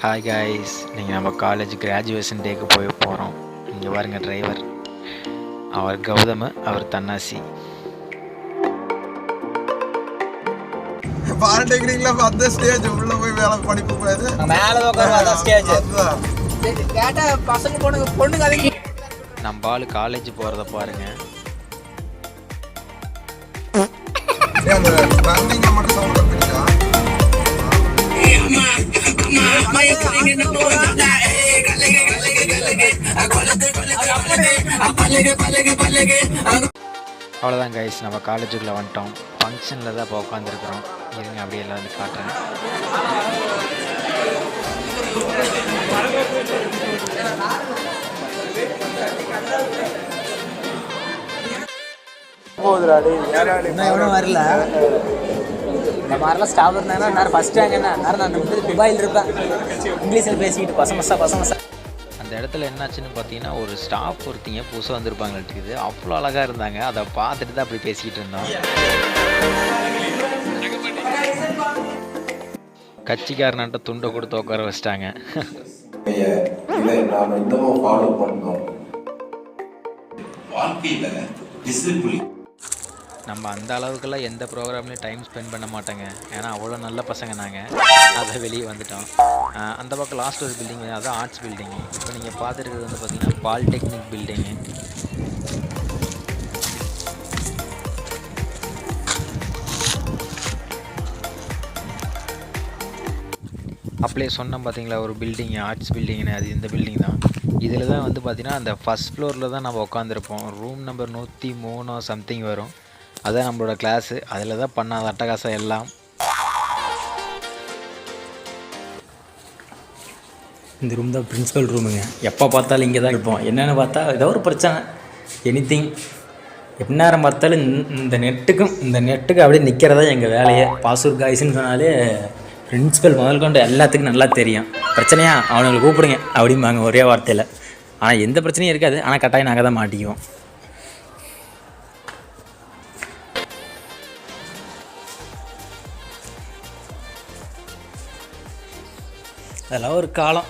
Hi guys, நீங்கள் நம்ம college graduation டேக்கு போய் போகிறோம். இங்கே பாருங்க டிரைவர், அவர் கௌதம், அவர் தன்னாசி. பாலிடெக்னிக்ல அந்த ஸ்டேஜ் உள்ள போய் வேலை படிப்பு கூடாது, மேல உட்கார்ற ஸ்டேஜ் கேட்டா பசங்க பொண்ணுங்க அதுக்கு நம்ம ஆளு காலேஜ் போகிறத பாருங்க. அந்த ரன்னிங் மட்டும் சவுண்ட் வந்துருக்கா? அவ்வளோதான் கைஸ், நம்ம காலேஜுக்குள்ளே வந்துட்டோம். ஃபங்க்ஷனில் தான் இப்போ உட்காந்துருக்குறோம். இருங்க அப்படியே எல்லாம் வந்து காட்டுறேன். எவனும் வரல. இந்த மாதிரிலாம் ஸ்டாஃப் இருந்தாங்கன்னா நான் ஃபஸ்ட் ரேங்க் என்ன நான் துபாயில் இருப்பேன். இங்கிலீஷில் பேசிக்கிட்டு பசமசா அந்த இடத்துல என்னாச்சுன்னு பார்த்தீங்கன்னா, ஒரு ஸ்டாஃப் ஒருத்திங்க புதுசாக வந்திருப்பாங்கள்ட்டுக்குது. அவ்வளோ அழகாக இருந்தாங்க. அதை பார்த்துட்டு தான் அப்படி பேசிக்கிட்டு இருந்தோம். கட்சிக்காரன்ட்ட துண்டை கொடுத்து உட்கார வச்சிட்டாங்க. நம்ம அந்த அளவுக்குலாம் எந்த ப்ரோக்ராம்லேயும் டைம் ஸ்பெண்ட் பண்ண மாட்டோங்க. ஏன்னா அவ்வளோ நல்ல பசங்க நாங்கள். அதை வெளியே வந்துட்டோம். அந்த பக்கம் லாஸ்ட் ஒரு பில்டிங், அதுதான் ஆர்ட்ஸ் பில்டிங்கு. இப்போ நீங்கள் பார்த்துருக்கிறது வந்து பார்த்திங்கன்னா பாலிடெக்னிக் பில்டிங்கு. அப்படியே சொன்னோம் பார்த்தீங்களா, ஒரு பில்டிங்கு ஆர்ட்ஸ் பில்டிங்னு, அது இந்த பில்டிங் தான். இதில் தான் வந்து பார்த்திங்கன்னா அந்த ஃபஸ்ட் ஃப்ளோரில் தான் நம்ம உட்காந்துருப்போம். ரூம் நம்பர் 103 சம்திங் வரும். அதுதான் நம்மளோட கிளாஸு. அதில் தான் பண்ணாத அட்டகாசம் எல்லாம். இந்த ரூம் தான் பிரின்ஸிபல் ரூமுங்க. எப்போ பார்த்தாலும் இங்கே தான் இருப்போம். என்னென்னு பார்த்தா ஏதோ ஒரு பிரச்சனை, எனிதிங், எந்நேரம் பார்த்தாலும் இந்த நெட்டுக்கு அப்படியே நிற்கிறதா எங்கள் வேலையே. பாசூர் காய்ஸ்ன்னு சொன்னாலே பிரின்ஸிபல் முதல் கொண்டு எல்லாத்துக்கும் நல்லா தெரியும். பிரச்சனையா அவனுங்களை கூப்பிடுங்க அப்படிம்பாங்க ஒரே வார்த்தையில். ஆனால் எந்த பிரச்சனையும் இருக்காது. ஆனால் கட்டாயம் நாங்கள் தான் மாட்டிக்குவோம். அதெல்லாம் ஒரு காலம்.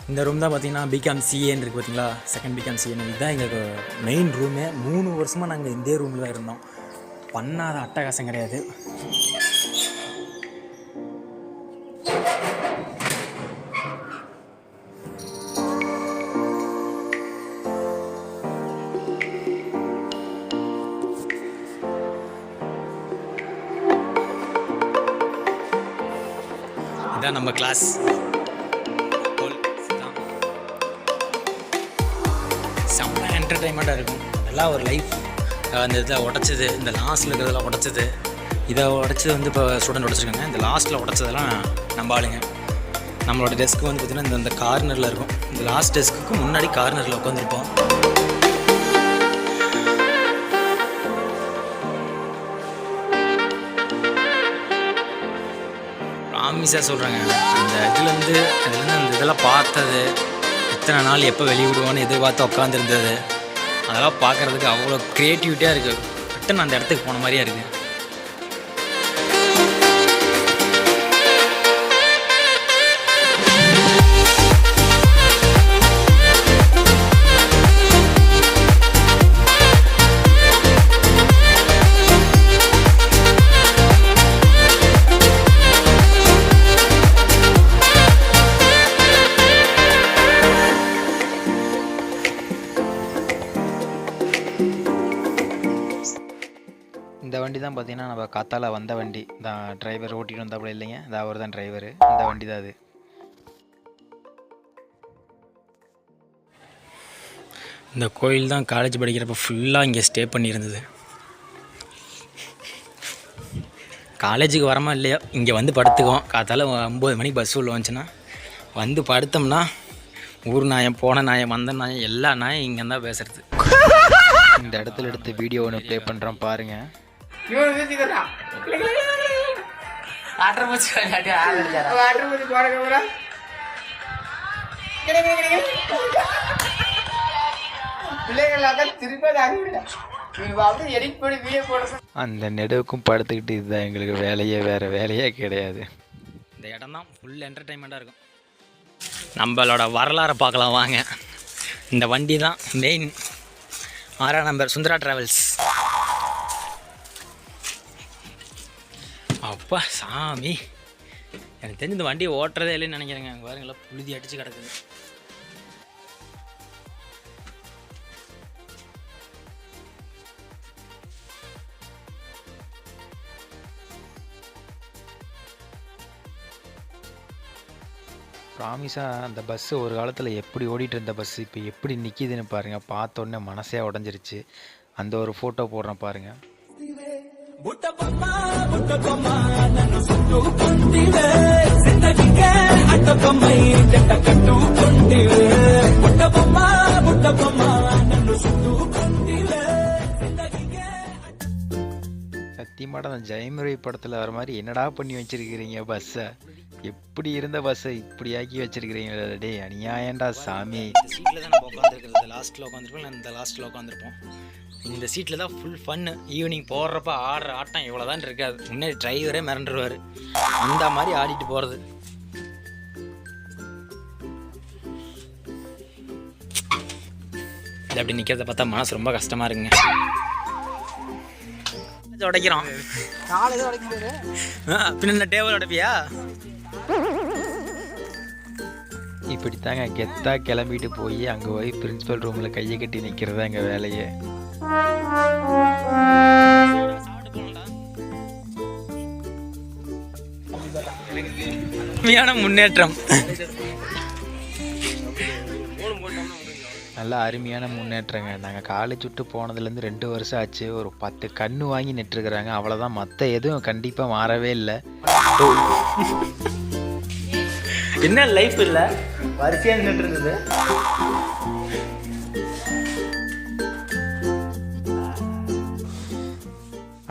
இந்த ரூம் தான் பார்த்தீங்கன்னா பிகாம் சிஏன்னு இருக்குது பார்த்தீங்களா, செகண்ட் பிகாம் சிஏன்னு. இதுதான் எங்களுக்கு மெயின் ரூமே. 3 வருஷமாக நாங்கள் இந்த ரூமில் தான் இருந்தோம். பண்ணாத அட்டகாசம் கிடையாது. இதான் நம்ம கிளாஸ். செம்ம என்டர்டெயின்மெண்ட்டாக இருக்கும். அதெல்லாம் ஒரு லைஃப். அந்த இதில் உடச்சது, இந்த லாஸ்ட்டில் இருக்கிறதெல்லாம் உடச்சது, இதை உடச்சது வந்து இப்போ ஸ்டூடெண்ட் உடச்சிருக்காங்க. இந்த லாஸ்ட்டில் உடச்சதெல்லாம் நம்ம ஆளுங்க. நம்மளோட டெஸ்க்கு வந்து பார்த்திங்கன்னா இந்த கார்னரில் இருக்கும். இந்த லாஸ்ட் டெஸ்க்கு முன்னாடி கார்னரில் உட்காந்துருப்போம். ப்ராமிஸாக சொல்கிறாங்க, அந்த இதுலேருந்து அந்த இதெல்லாம் பார்த்தது, இத்தனை நாள் எப்போ வெளியே விடுவோன்னு எதிர்பார்த்து உட்காந்துருந்தது, அதெல்லாம் பார்க்குறதுக்கு அவ்வளோ க்ரியேட்டிவிட்டியாக இருக்குது. ரிட்டன் அந்த இடத்துக்கு போன மாதிரியாக இருக்குது. இந்த வண்டி தான் பார்த்தீங்கன்னா நம்ம காத்தால வந்த வண்டி தான். டிரைவர் ஓட்டிகிட்டு வந்தாப்புல இல்லைங்க, இது அவர் தான் டிரைவரு. இந்த வண்டி தான் அது. இந்த கோயில் தான் காலேஜ் படிக்கிறப்ப ஃபுல்லாக இங்கே ஸ்டே பண்ணியிருந்தது. காலேஜுக்கு வரமா இல்லையோ இங்கே வந்து படுத்துக்குவோம். காத்தால 9 மணிக்கு பஸ் உள்ள வந்துச்சுன்னா வந்து படுத்தோம்னா ஊர் நாயம், போன நாயம், வந்த நாயம், எல்லா நாயம் இங்கே தான் பேசுறது. இந்த இடத்துல எடுத்து வீடியோ ஒன்று ப்ளே பண்ணுறோம் பாருங்கள். பிள்ளைகள் திருப்பி அந்த நெடுவுக்கும் படுத்துக்கிட்டு இதுதான் எங்களுக்கு வேலையே, வேறு வேலையே கிடையாது. இந்த இடம் தான் ஃபுல் என்டர்டைன்மெண்ட்டாக இருக்கும். நம்மளோட வரலாறை பார்க்கலாம் வாங்க. இந்த வண்டி தான் மெயின் 6ஆம் நம்பர் சுந்தரா டிராவல்ஸ். அப்பா சாமி, எனக்கு தெரிஞ்சு இந்த வண்டியை ஓட்டுறதே இல்லைன்னு நினைக்கிறேங்க. அங்கே பாருங்களா, புழுதி அடித்து கிடக்குது. ப்ராமிஸாக அந்த பஸ்ஸு ஒரு காலத்தில் எப்படி ஓடிட்டு இருந்த பஸ்ஸு இப்போ எப்படி நிற்கிதுன்னு பாருங்கள். பார்த்த உடனே மனசே உடஞ்சிருச்சு. அந்த ஒரு ஃபோட்டோ போடுறேன் பாருங்கள். சத்தியமாட அந்த ஜெயமுறை படத்தில் வர மாதிரி என்னடா பண்ணி வச்சிருக்கிறீங்க பஸ்ஸை, எப்படி இருந்த பஸ்ஸை இப்படி ஆக்கி வச்சிருக்கிறீங்களா டே, அநியாயண்டா சாமி. இந்த சீட்டில் தான் நம்ம உட்காந்துருக்கிறது. லாஸ்ட்டில் உட்காந்துருப்போம், இல்லை இந்த லாஸ்ட்டில் உட்காந்துருப்போம். இந்த சீட்டில் தான் ஃபுல் ஃபன்னு. ஈவினிங் போடுறப்ப ஆடுற ஆட்டம் இவ்வளோ தான் இருக்காது. முன்னாடி டிரைவரே மிரண்டுருவார், அந்த மாதிரி ஆடிட்டு போகிறது. இது அப்படி நிற்கிறத பார்த்தா மனசு ரொம்ப கஷ்டமாக இருக்குங்க. உடைக்கிறோம் பின்ன டேபிள் உடைப்பியா? இப்படித்தாங்க கெத்தா கிளம்பிட்டு போய் அங்கே போய் பிரின்சிபல் ரூமில் கையை கட்டி நிற்கிறதா எங்கள் வேலையே. முன்னேற்றம், நல்லா அருமையான முன்னேற்றங்க. நாங்கள் காலேஜ் விட்டு போனதுலேருந்து 2 வருஷம் ஆச்சு. ஒரு 10 கன்று வாங்கி நட்டுருக்குறாங்க, அவ்வளோதான். மற்ற எதுவும் கண்டிப்பாக மாறவே இல்லை. என்ன லைஃப் இல்லை, வரிசையாக நின்றுட்டு இருந்தது.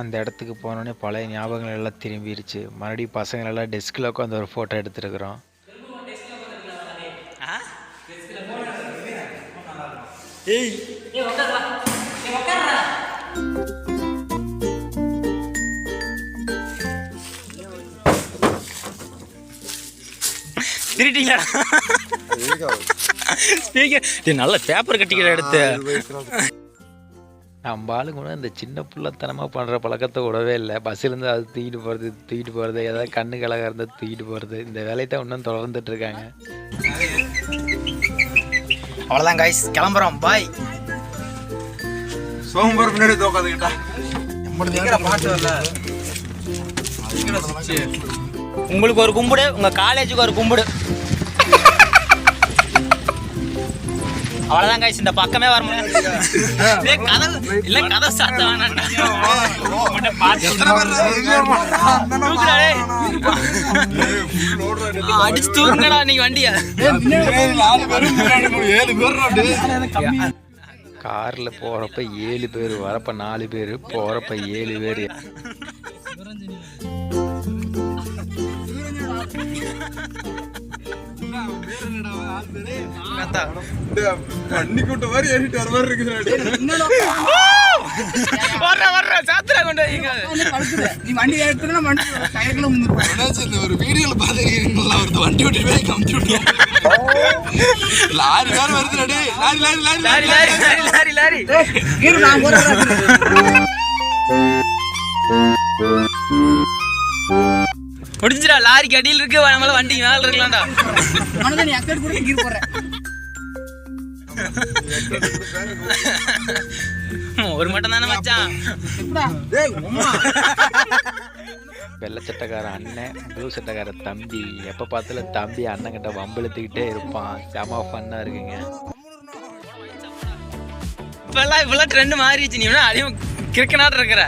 அந்த இடத்துக்கு போனோடனே பழைய ஞாபகங்கள் எல்லாம் திரும்பிடுச்சு. மறுபடியும் பசங்களெல்லாம் டெஸ்கில் உட்காந்து ஒரு ஃபோட்டோ எடுத்துருக்குறோம். திருட்டீங்களா? நல்ல பேப்பர் கட்டிக்கிற எடுத்து நம்ம ஆளு கூட இந்த சின்ன பிள்ளைத்தனமாக பண்ணுற பழக்கத்தை விடவே இல்லை. பஸ்ஸிலேருந்து அது தூக்கிட்டு போகிறது, ஏதாவது கண்ணு கலக இருந்தால் தூக்கிட்டு போகிறது, இந்த வேலையை தான் இன்னும் தொடர்ந்துட்டு இருக்காங்க. அவ்வளோதான் கைஸ், கிளம்புறோம், பாய். சோம்பர் பின்னாடி தோக்காதுக்கிட்டா உங்களுக்கு ஒரு கும்பிடு, உங்கள் காலேஜுக்கு ஒரு கும்பிடு. அவ்வளோதான் கைஸ், இந்த பக்கமே வர முடியாது. கதை சாத்த வேணாண்டா, அடிச்சு தூக்குங்கடா நீங்க வண்டியா. காரில் போகிறப்ப 7 பேர், வரப்ப 4 பேர், போகிறப்ப 7 பேர். வண்டி கூட்ட மாதிரி ஏறிட்டு வர மாதிரி இருக்குது. ஒரு வீடியோல பாத்துருக்கீங்களா, ஒரு வண்டி விட்டு போய் கம்பி விட்டு லாரி வேற வருது. லாரி முடிஞ்சிடா, லாரிக்கு அடியில் இருக்கு, நம்மள வண்டிக்கு மேல இருக்கலாம்டா. ஒரு மட்டும் தானே மச்சான். வெள்ளை சட்டக்கார அண்ணன், ப்ளூ சட்டக்கார தம்பி, எப்போ பார்த்தாலும் தம்பி அண்ணன் கிட்ட வம்பிழுத்துக்கிட்டே இருப்பான். செம ஃபன்னாக இருக்குங்க. இப்பெல்லாம் ட்ரெண்ட் மாறிடுச்சு. நீ வேணா அதிகம் கிறுக்கனாட்டு இருக்கிற.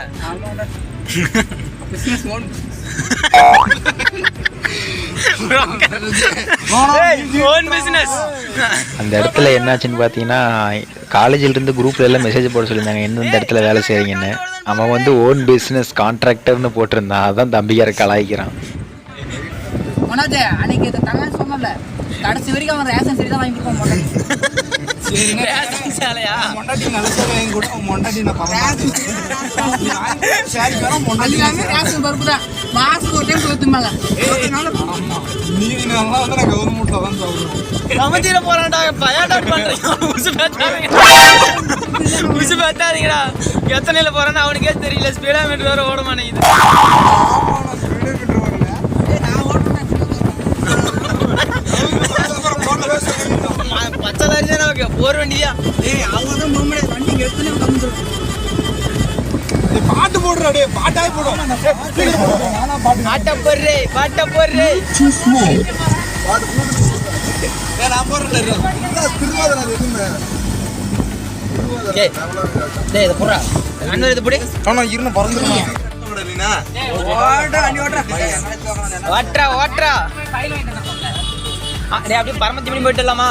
அந்த இடத்துல என்னாச்சுன்னு பார்த்தீங்கன்னா, காலேஜிலிருந்து குரூப்ல எல்லாம் மெசேஜ் போட சொல்லியிருந்தாங்க, எந்தெந்த இடத்துல வேலை செய்றீங்கன்னு. அவன் வந்து ஓன் பிஸ்னஸ் கான்ட்ராக்டர்னு போட்டிருந்தான். அதான் தம்பிக்கார கலாய்க்கிறான். அன்னைக்கு சொன்னல கடைசி வரைக்கும் அவன் ரேஷன் சரி தான் வாங்கி கொடுக்க மாட்டான். ரேஷன் சேலையா? மொண்டாட்டி நல்ல சேலை வாங்கி கூட மொண்டாட்டி நான் பரவாயில்ல சாரி வரும் மொண்டாட்டி எல்லாமே ரேஷன் பருப்பு தான். மாசத்துக்கு ஒரு டைம் கொடுத்து மேல நீதி நல்லா வந்து நான் கவர்மெண்ட் முட்டை தான் சாப்பிடுவோம். சமத்தியில போறான்டா பயடா பண்றீங்க. உசு பேத்தாதீங்கடா. எத்தனையில போறான்னு அவனுக்கே தெரியல. ஸ்பீடா மீட்டர் வேற ஓட மாட்டேங்குது. பச்சை லாரி நமக்கு போர் வண்டியா? அவங்க தான் முன்னாடி வண்டி எடுத்துனே கம்மிச்சு பாட்டு போடுறா டே பாட்டாய் போடும் பாட்ட போடுறே பாட்ட போடுறே. நான் போடுறேன் திருவாதிரை எதுவுமே டேய் டேய் இத போடுறா. அண்ணன் இத போடு. ஆனா இருன்னு பறந்துருமா நீனா ஓடுற அடி ஓடுற ஓட்றா ஓட்றா. டேய் அப்படியே பரமத்தி பண்ணி போயிட்டலாமா?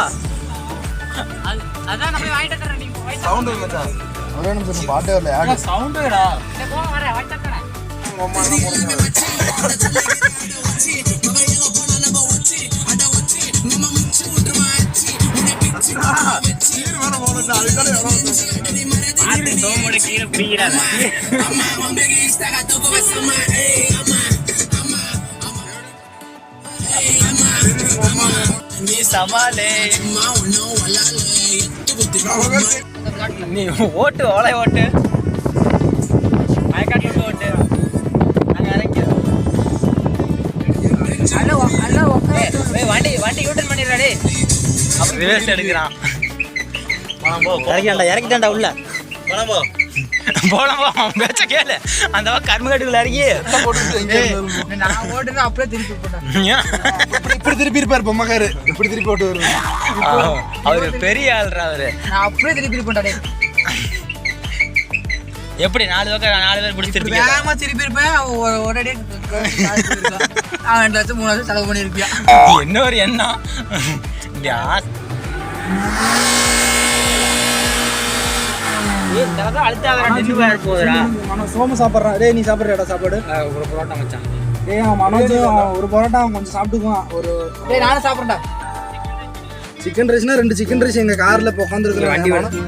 அதான் நம்ம வாங்கிட்டு தரேன். நீ சவுண்ட் இல்லடா ஒரே நிமிஷம் பாட்டே வரல ஆடு சவுண்ட் வேடா. டேய் போ வர வாங்கிட்டு தரேன். அம்மா என்ன போடுங்க சீர் வர போறடா அதுதானே வரும் சோமோட கீரை பிடிக்கிறாங்க. நீ சமாளே. நீ ஓட்டு ஓலை ஓட்டு. மயக்காட்டு ஓட்டு. நாங்க இறங்கிக்கிறோம். வண்டி வண்டி யூட்டன் பண்ணிடுறா டேய். அப்புறம் ரிவர்ஸ் எடுக்கிறான். இறக்கிட்டான்டா உள்ள. போலாம் அவன் பேச்ச கேளு. அந்த கர்ம கட்டுக்குள்ள இறங்கி நான் ஓடுறது அப்படியே திருப்பி போட்டேன். இப்படி திருப்பி இருப்பாரு பொம்மக்காரு இப்படி திருப்பி போட்டு வருவாரு அவரு பெரிய ஆள்ரா அவரு. நான் அப்படியே திருப்பி போட்டேன். எப்படி 4 பேர் பிடிச்சிருப்பீங்க? வேகமா திருப்பி இருப்பேன். ஒரே அவன் 2 லட்சம் 3 லட்சம் செலவு பண்ணிருப்பியா? என்ன ஒரு எண்ணம். சோம சாப்பிட்றான். டேய் நீ சாப்பிட்றியாடா சாப்பாடு? ஒரு புரோட்டா மச்சான். டேய் அவன் மனோஜ் ஒரு பரோட்டா அவன் கொஞ்சம் சாப்பிட்டுக்குவான். ஒரு டேய் நானும் சாப்பிட்றேன்டா. சிக்கன் ரைஸ்னா 2 சிக்கன் ரைஸ் எங்க கார்ல இப்போ உட்காந்துருக்குற வண்டி வண்டி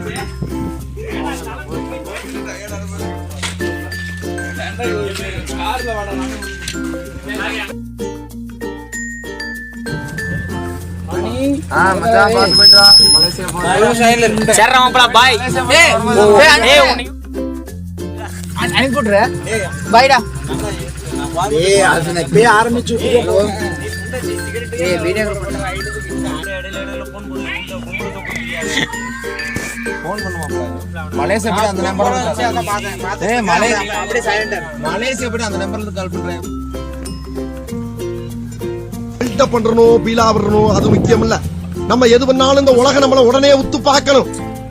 சரி மாப்பிள பாய். அனுப்பி போட்டுற பாய்டா. ஆரம்பிச்சு வீடியோ மலேசியா எப்படி அந்த நம்பர்ல ஏய் மலேசியா எப்படி அந்த நம்பர்ல கால் பண்றேன் பில்டப் பண்றணும் பீலா வரணும் அது முக்கியம் இல்ல. நம்ம எது பண்ணாலும் இந்த உலக நம்மள உடனே உத்து பார்க்கணும்.